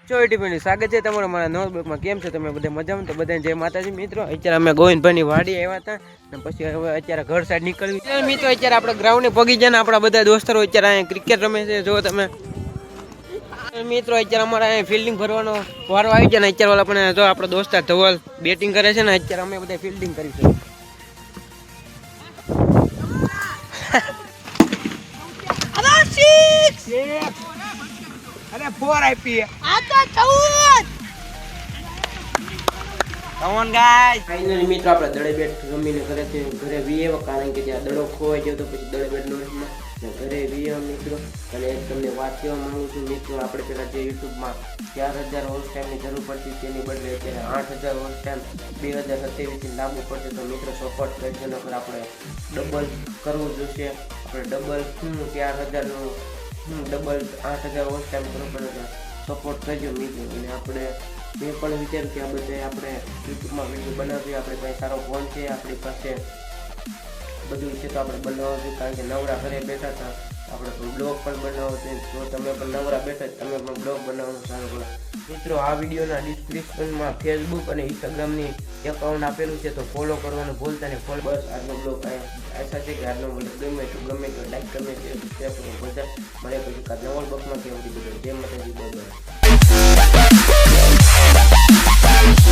ચોટીપણી સ્વાગત છે તમારું મારા નવા બ્લોગમાં. કેમ છો તમે બધા મજામાં? તો બધાને જય માતાજી મિત્રો. અત્યારે અમે ગોવિંદભાઈની વાડી આવ્યા હતા ને પછી હવે અત્યારે ઘર સાઈડ નીકળવી મિત્રો. અત્યારે આપણે ગ્રાઉન્ડે પગી જાય ને આપણા બધા દોસ્તરો અત્યારે અહીંયા ક્રિકેટ રમે છે. જો તમે મિત્રો અત્યારે અમારે અહીંયા ફિલ્ડિંગ ભરવાનો વારો આવી જાય ને અત્યારે ઓલા પણ જો આપણો દોસ્તાર ધવલ બેટિંગ કરે છે ને અત્યારે અમે બધા ફિલ્ડિંગ કરીશું. અરે 4 આપી આ તો 14 કમોન ગાઈસ ફાઇનલી મિત્રો આપણે દડે બેટ રમીને ઘરે વીએ કારણ કે ત્યાં દડો ખોવાઈ ગયો તો પછી દડે બેટ નો રમવા ઘરે વીએ મિત્રો. અને તમને વાત કહેવા માંગુ છું મિત્રો, આપણે પેલા જે યુટ્યુબમાં 4000 વોચ ટાઈમની જરૂર પડતી તેની બદલે અત્યારે 8000 વોચ ટાઈમ 2027 થી લાગુ પડશે. તો મિત્રો સપોર્ટ કરજો, નકર આપણે ડબલ કરવું જોશે. આપણે ડબલ 4000 નું ડબલ 8000 વોચ ટાઈમ કરવું પડે. સપોર્ટ કરજો મિત્રો. અને આપણે મેં પણ વિચાર્યું કે આ બધા આપણે યુટ્યુબમાં વિડીયો બનાવીએ. આપણી પાસે સારો ફોન છે, આપણી પાસે બધું છે તો આપણે બનાવવું જોઈએ. કારણ કે નવરા ઘરે બેઠા હતા આપણે બ્લોગ પણ બનાવવો છે. જો તમે પણ નવરા બેઠા તમે પણ બ્લોગ બનાવવાનું સારું કરો મિત્રો. આ વિડીયોના ડિસ્ક્રિપ્શનમાં ફેસબુક અને ઇન્સ્ટાગ્રામની એકાઉન્ટ આપેલું છે તો ફોલો કરવાનું ભૂલતા નહીં. ફોલો બસ આજનો બ્લોગ આશા છે કે આજનો બ્લોગ ગમે તો લાઈક ગમે તે શેર કરો. બધા મળે પછી નવા બ્લોગમાં કેવું બધું જેમ માટે